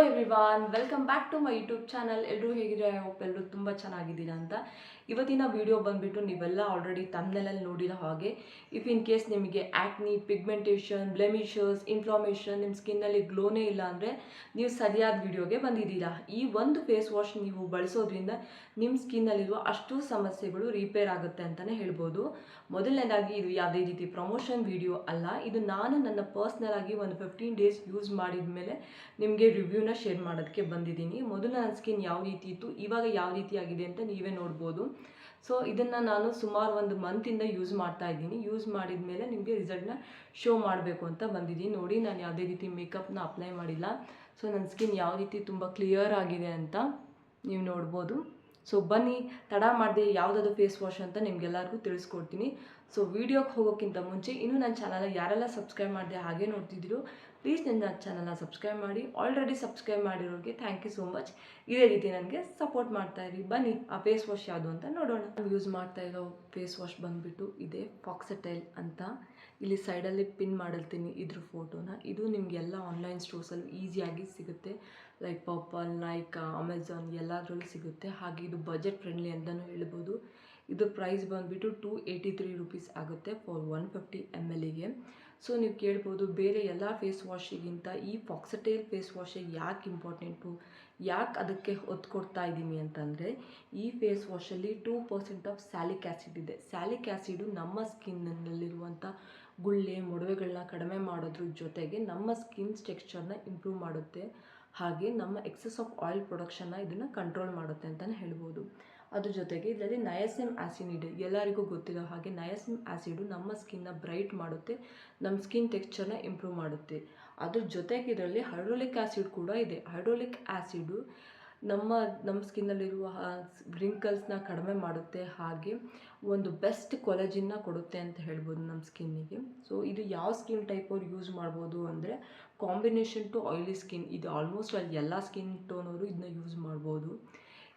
Everyone, welcome back to my YouTube channel. ಎಲ್ಲರೂ ಹೇಗಿದ್ದಾರೆ? Hope ಎಲ್ಲರೂ ತುಂಬ ಚೆನ್ನಾಗಿದ್ದೀರಾ ಅಂತ. ಇವತ್ತಿನ ವಿಡಿಯೋ ಬಂದುಬಿಟ್ಟು ನೀವೆಲ್ಲ ಆಲ್ರೆಡಿ ತಮ್ನೆಲಲ್ಲಿ ನೋಡಿರೋ ಹಾಗೆ, ಇಫ್ ಇನ್ ಕೇಸ್ ನಿಮಗೆ ಆ್ಯಕ್ನಿ, ಪಿಗ್ಮೆಂಟೇಷನ್, ಬ್ಲೆಮಿಷಸ್, ಇನ್ಫ್ಲಾಮೇಷನ್, ನಿಮ್ಮ ಸ್ಕಿನ್ನಲ್ಲಿ ಗ್ಲೋನೇ ಇಲ್ಲ ಅಂದರೆ ನೀವು ಸರಿಯಾದ ವಿಡಿಯೋಗೆ ಬಂದಿದ್ದೀರಾ. ಈ ಒಂದು ಫೇಸ್ ವಾಶ್ ನೀವು ಬಳಸೋದ್ರಿಂದ ನಿಮ್ಮ ಸ್ಕಿನ್ನಲ್ಲಿರುವ ಅಷ್ಟು ಸಮಸ್ಯೆಗಳು ರಿಪೇರ್ ಆಗುತ್ತೆ ಅಂತಲೇ ಹೇಳ್ಬೋದು. ಮೊದಲನೇದಾಗಿ ಇದು ಯಾವುದೇ ರೀತಿ ಪ್ರಮೋಷನ್ ವಿಡಿಯೋ ಅಲ್ಲ. ಇದು ನಾನು ನನ್ನ ಪರ್ಸ್ನಲ್ ಆಗಿ ಒಂದು 15 ಡೇಸ್ ಯೂಸ್ ಮಾಡಿದ ಮೇಲೆ ನಿಮಗೆ ರಿವ್ಯೂನ ಶೇರ್ ಮಾಡೋದಕ್ಕೆ ಬಂದಿದ್ದೀನಿ. ಮೊದಲು ನನ್ನ ಸ್ಕಿನ್ ಯಾವ ರೀತಿ ಇತ್ತು, ಇವಾಗ ಯಾವ ರೀತಿ ಆಗಿದೆ ಅಂತ ನೀವೇ ನೋಡ್ಬೋದು. ಸೊ ಇದನ್ನು ನಾನು ಸುಮಾರು ಒಂದು ಮಂತಿಂದ ಯೂಸ್ ಮಾಡ್ತಾ ಇದ್ದೀನಿ. ಯೂಸ್ ಮಾಡಿದ ಮೇಲೆ ನಿಮಗೆ ರಿಸಲ್ಟ್ನ ಶೋ ಮಾಡಬೇಕು ಅಂತ ಬಂದಿದ್ದೀನಿ. ನೋಡಿ, ನಾನು ಯಾವುದೇ ರೀತಿ ಮೇಕಪ್ನ ಅಪ್ಲೈ ಮಾಡಿಲ್ಲ. ಸೊ ನನ್ನ ಸ್ಕಿನ್ ಯಾವ ರೀತಿ ತುಂಬ ಕ್ಲಿಯರ್ ಆಗಿದೆ ಅಂತ ನೀವು ನೋಡ್ಬೋದು. ಸೊ ಬನ್ನಿ, ತಡ ಮಾಡದೆ ಯಾವುದಾದ್ರು ಫೇಸ್ ವಾಶ್ ಅಂತ ನಿಮಗೆಲ್ಲರಿಗೂ ತಿಳಿಸ್ಕೊಡ್ತೀನಿ. ಸೊ ವಿಡಿಯೋಗೆ ಹೋಗೋಕ್ಕಿಂತ ಮುಂಚೆ ಇನ್ನೂ ನನ್ನ ಚಾನಲ್ನ ಯಾರೆಲ್ಲ ಸಬ್ಸ್ಕ್ರೈಬ್ ಮಾಡಿದೆ ಹಾಗೆ ನೋಡ್ತಿದ್ದೀರೋ ಪ್ಲೀಸ್ ನನ್ನ ಚಾನಲ್ನ ಸಬ್ಸ್ಕ್ರೈಬ್ ಮಾಡಿ. ಆಲ್ರೆಡಿ ಸಬ್ಸ್ಕ್ರೈಬ್ ಮಾಡಿರೋರಿಗೆ ಥ್ಯಾಂಕ್ ಯು ಸೋ ಮಚ್. ಇದೇ ರೀತಿ ನನಗೆ ಸಪೋರ್ಟ್ ಮಾಡ್ತಾ ಇರಿ. ಬನ್ನಿ ಆ ಫೇಸ್ ವಾಶ್ ಯಾವುದು ಅಂತ ನೋಡೋಣ. ನಾನು ಯೂಸ್ ಮಾಡ್ತಾ ಇರೋ ಫೇಸ್ ವಾಶ್ ಬಂದುಬಿಟ್ಟು ಇದೆ ಫಾಕ್ಸಟೈಲ್ ಅಂತ. ಇಲ್ಲಿ ಸೈಡಲ್ಲಿ ಪಿನ್ ಮಾಡಿರ್ತೀನಿ ಇದ್ರ ಫೋಟೋನ. ಇದು ನಿಮಗೆಲ್ಲ ಆನ್ಲೈನ್ ಸ್ಟೋರ್ಸಲ್ಲಿ ಈಸಿಯಾಗಿ ಸಿಗುತ್ತೆ. ಲೈಕ್ ಪರ್ಪಲ್, ನೈಕಾ, ಅಮೆಝಾನ್ ಎಲ್ಲದರಲ್ಲೂ ಸಿಗುತ್ತೆ. ಹಾಗೆ ಇದು ಬಜೆಟ್ ಫ್ರೆಂಡ್ಲಿ ಅಂತಲೂ ಹೇಳ್ಬೋದು. ಇದು ಪ್ರೈಸ್ ಬಂದುಬಿಟ್ಟು 283 ರುಪೀಸ್ ಆಗುತ್ತೆ ಫಾರ್ 150 ml. ಸೊ ನೀವು ಕೇಳ್ಬೋದು, ಬೇರೆ ಎಲ್ಲ ಫೇಸ್ ವಾಶಿಗಿಂತ ಈ ಫಾಕ್ಸಟೈಲ್ ಫೇಸ್ ವಾಶೇ ಯಾಕೆ ಇಂಪಾರ್ಟೆಂಟು, ಯಾಕೆ ಅದಕ್ಕೆ ಒತ್ತು ಕೊಡ್ತಾ ಇದ್ದೀನಿ ಅಂತಂದರೆ, ಈ ಫೇಸ್ ವಾಶಲ್ಲಿ 2% ಆಫ್ ಸ್ಯಾಲಿಕ್ ಆ್ಯಸಿಡ್ ಇದೆ. ಸ್ಯಾಲಿಕ್ ಆ್ಯಸಿಡು ನಮ್ಮ ಸ್ಕಿನ್ನಲ್ಲಿರುವಂಥ ಗುಳ್ಳೆ, ಮೊಡವೆಗಳನ್ನ ಕಡಿಮೆ ಮಾಡೋದ್ರ ಜೊತೆಗೆ ನಮ್ಮ ಸ್ಕಿನ್ ಟೆಕ್ಸ್ಚರ್ನ ಇಂಪ್ರೂವ್ ಮಾಡುತ್ತೆ. ಹಾಗೆ ನಮ್ಮ ಎಕ್ಸೆಸ್ ಆಫ್ ಆಯಿಲ್ ಪ್ರೊಡಕ್ಷನ್ನ ಇದನ್ನು ಕಂಟ್ರೋಲ್ ಮಾಡುತ್ತೆ ಅಂತಲೇ ಹೇಳ್ಬೋದು. ಅದ್ರ ಜೊತೆಗೆ ಇದರಲ್ಲಿ ನಯಾಸಿನ್ ಆ್ಯಸಿಡ್ ಇದೆ. ಎಲ್ಲರಿಗೂ ಗೊತ್ತಿರೋ ಹಾಗೆ ನಯಾಸಿನ್ ಆ್ಯಸಿಡು ನಮ್ಮ ಸ್ಕಿನ್ನ ಬ್ರೈಟ್ ಮಾಡುತ್ತೆ, ನಮ್ಮ ಸ್ಕಿನ್ ಟೆಕ್ಸ್ಚರ್ನ ಇಂಪ್ರೂವ್ ಮಾಡುತ್ತೆ. ಅದ್ರ ಜೊತೆಗೆ ಇದರಲ್ಲಿ ಹೈಡ್ರೋಲಿಕ್ ಆ್ಯಸಿಡ್ ಕೂಡ ಇದೆ. ಹೈಡ್ರೋಲಿಕ್ ಆ್ಯಸಿಡು ನಮ್ಮ ಸ್ಕಿನ್ನಲ್ಲಿರುವ ರಿಂಕಲ್ಸ್ನ ಕಡಿಮೆ ಮಾಡುತ್ತೆ. ಹಾಗೆ ಒಂದು ಬೆಸ್ಟ್ ಕೊಲೆಜಿನ್ನ ಕೊಡುತ್ತೆ ಅಂತ ಹೇಳ್ಬೋದು ನಮ್ಮ ಸ್ಕಿನ್ನಿಗೆ. ಸೊ ಇದು ಯಾವ ಸ್ಕಿನ್ ಟೈಪ್ ಅವ್ರು ಯೂಸ್ ಮಾಡ್ಬೋದು ಅಂದರೆ, ಕಾಂಬಿನೇಷನ್ ಟು ಆಯಿಲಿ ಸ್ಕಿನ್, ಇದು ಆಲ್ಮೋಸ್ಟ್ ಅಲ್ಲಿ ಎಲ್ಲ ಸ್ಕಿನ್ ಟೋನವರು ಇದನ್ನ ಯೂಸ್ ಮಾಡ್ಬೋದು.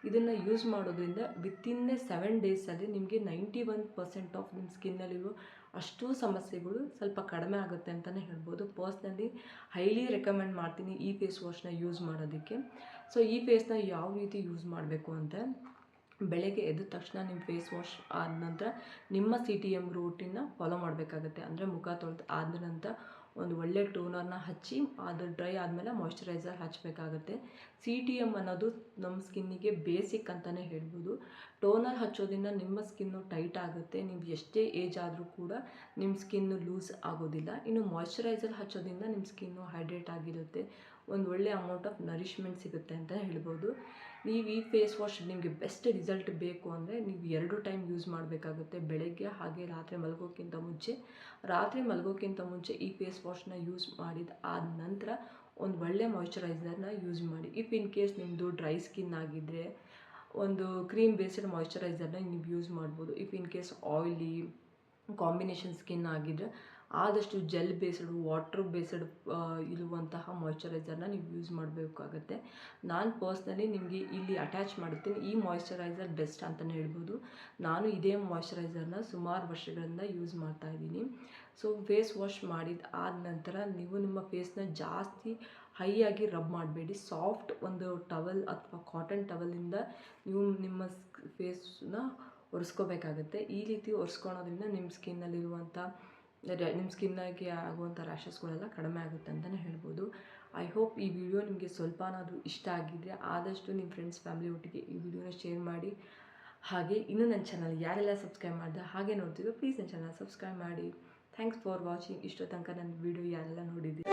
ಇದನ್ನು ಯೂಸ್ ಮಾಡೋದ್ರಿಂದ ವಿತಿನ್ 7 ಡೇಸಲ್ಲಿ ನಿಮಗೆ 91% ಆಫ್ ನಿಮ್ಮ ಸ್ಕಿನ್ನಲ್ಲಿರುವ ಅಷ್ಟು ಸಮಸ್ಯೆಗಳು ಸ್ವಲ್ಪ ಕಡಿಮೆ ಆಗುತ್ತೆ ಅಂತಲೇ ಹೇಳ್ಬೋದು. ಪರ್ಸ್ನಲಿ ಹೈಲಿ ರೆಕಮೆಂಡ್ ಮಾಡ್ತೀನಿ ಈ ಫೇಸ್ ವಾಶ್ನ ಯೂಸ್ ಮಾಡೋದಕ್ಕೆ. ಸೊ ಈ ಫೇಸ್ನ ಯಾವ ರೀತಿ ಯೂಸ್ ಮಾಡಬೇಕು ಅಂತ, ಬೆಳಗ್ಗೆ ಎದ್ದ ತಕ್ಷಣ ನಿಮ್ಮ ಫೇಸ್ ವಾಶ್ ಆದ ನಂತರ ನಿಮ್ಮ CTM ರೂಟಿನ ಫಾಲೋ ಮಾಡಬೇಕಾಗತ್ತೆ. ಅಂದರೆ ಮುಖ ತೊಳೆದು ಆದ ನಂತರ ಒಂದು ಒಳ್ಳೆ ಟೋನರ್ನ ಹಚ್ಚಿ, ಅದು ಡ್ರೈ ಆದಮೇಲೆ ಮಾಯ್ಶ್ಚರೈಸರ್ ಹಚ್ಚಬೇಕಾಗತ್ತೆ. CTM ಅನ್ನೋದು ನಮ್ಮ ಸ್ಕಿನ್ನಿಗೆ ಬೇಸಿಕ್ ಅಂತಲೇ ಹೇಳ್ಬೋದು. ಟೋನರ್ ಹಚ್ಚೋದ್ರಿಂದ ನಿಮ್ಮ ಸ್ಕಿನ್ನು ಟೈಟ್ ಆಗುತ್ತೆ. ನೀವು ಎಷ್ಟೇ ಏಜ್ ಆದರೂ ಕೂಡ ನಿಮ್ಮ ಸ್ಕಿನ್ನು ಲೂಸ್ ಆಗೋದಿಲ್ಲ. ಇನ್ನು ಮಾಯ್ಶ್ಚರೈಸರ್ ಹಚ್ಚೋದ್ರಿಂದ ನಿಮ್ಮ ಸ್ಕಿನ್ನು ಹೈಡ್ರೇಟ್ ಆಗಿರುತ್ತೆ, ಒಂದು ಒಳ್ಳೆ ಅಮೌಂಟ್ ಆಫ್ ನರಿಶ್ಮೆಂಟ್ ಸಿಗುತ್ತೆ ಅಂತ ಹೇಳ್ಬೋದು. ನೀವು ಈ ಫೇಸ್ ವಾಶ್ ನಿಮಗೆ ಬೆಸ್ಟ್ ರಿಸಲ್ಟ್ ಬೇಕು ಅಂದರೆ ನೀವು 2 ಟೈಮ್ ಯೂಸ್ ಮಾಡಬೇಕಾಗುತ್ತೆ, ಬೆಳಗ್ಗೆ ಹಾಗೆ ರಾತ್ರಿ ಮಲಗೋಕ್ಕಿಂತ ಮುಂಚೆ. ರಾತ್ರಿ ಮಲಗೋಕ್ಕಿಂತ ಮುಂಚೆ ಈ ಫೇಸ್ ವಾಶ್ನ ಯೂಸ್ ಆದ ನಂತರ ಒಂದು ಒಳ್ಳೆ ಮಾಯ್ಶ್ಚರೈಸರ್ನ ಯೂಸ್ ಮಾಡಿ. ಇಫ್ ಇನ್ ಕೇಸ್ ನಿಮ್ಮದು ಡ್ರೈ ಸ್ಕಿನ್ ಆಗಿದ್ದರೆ ಒಂದು ಕ್ರೀಮ್ ಬೇಸ್ಡ್ ಮಾಯ್ಶ್ಚರೈಸರ್ನ ನೀವು ಯೂಸ್ ಮಾಡ್ಬೋದು. If in case oily combination skin ಆಗಿದ್ದರೆ ಆದಷ್ಟು ಜೆಲ್ ಬೇಸ್ಡ್, ವಾಟರ್ ಬೇಸ್ಡ್ ಇರುವಂತಹ ಮಾಯ್ಶ್ಚರೈಸರ್ನ ನೀವು ಯೂಸ್ ಮಾಡಬೇಕಾಗತ್ತೆ. ನಾನು ಪರ್ಸ್ನಲಿ ನಿಮಗೆ ಇಲ್ಲಿ ಅಟ್ಯಾಚ್ ಮಾಡುತ್ತೀನಿ. ಈ ಮಾಯ್ಶ್ಚರೈಸರ್ ಬೆಸ್ಟ್ ಅಂತಲೇ ಹೇಳ್ಬೋದು. ನಾನು ಇದೇ ಮಾಯ್ಶ್ಚರೈಸರ್ನ ಸುಮಾರು ವರ್ಷಗಳಿಂದ ಯೂಸ್ ಮಾಡ್ತಾ ಇದ್ದೀನಿ. ಸೊ ಫೇಸ್ ವಾಶ್ ಆದ ನಂತರ ನೀವು ನಿಮ್ಮ ಫೇಸ್ನ ಜಾಸ್ತಿ ಹೈಯಾಗಿ ರಬ್ ಮಾಡಬೇಡಿ. ಸಾಫ್ಟ್ ಒಂದು ಟವಲ್ ಅಥವಾ ಕಾಟನ್ ಟವಲಿಂದ ನೀವು ನಿಮ್ಮ ಫೇಸ್ನ ಒರೆಸ್ಕೋಬೇಕಾಗತ್ತೆ. ಈ ರೀತಿ ಒರೆಸ್ಕೊಳೋದ್ರಿಂದ ನಿಮ್ಮ ಸ್ಕಿನ್ನಾಗಿ ಆಗುವಂಥ ರ್ಯಾಷಸ್ಗಳೆಲ್ಲ ಕಡಿಮೆ ಆಗುತ್ತೆ ಅಂತಲೇ ಹೇಳ್ಬೋದು. ಐ ಹೋಪ್ ಈ ವಿಡಿಯೋ ನಿಮಗೆ ಸ್ವಲ್ಪನಾದರೂ ಇಷ್ಟ ಆಗಿದ್ದರೆ ಆದಷ್ಟು ನಿಮ್ಮ ಫ್ರೆಂಡ್ಸ್, ಫ್ಯಾಮಿಲಿ ಒಟ್ಟಿಗೆ ಈ ವಿಡಿಯೋನ ಶೇರ್ ಮಾಡಿ. ಹಾಗೆ ಇನ್ನೂ ನನ್ನ ಚಾನಲ್ ಯಾರೆಲ್ಲ ಸಬ್ಸ್ಕ್ರೈಬ್ ಮಾಡಿದೆ ಹಾಗೆ ನೋಡ್ತಿದ್ರು ಪ್ಲೀಸ್ ನನ್ನ ಚಾನಲ್ ಸಬ್ಸ್ಕ್ರೈಬ್ ಮಾಡಿ. Thanks for watching. ಇಷ್ಟೋ ತನಕ ನನ್ನ ವಿಡಿಯೋ ಯಾರೆಲ್ಲ ನೋಡಿದ್ದೀವಿ.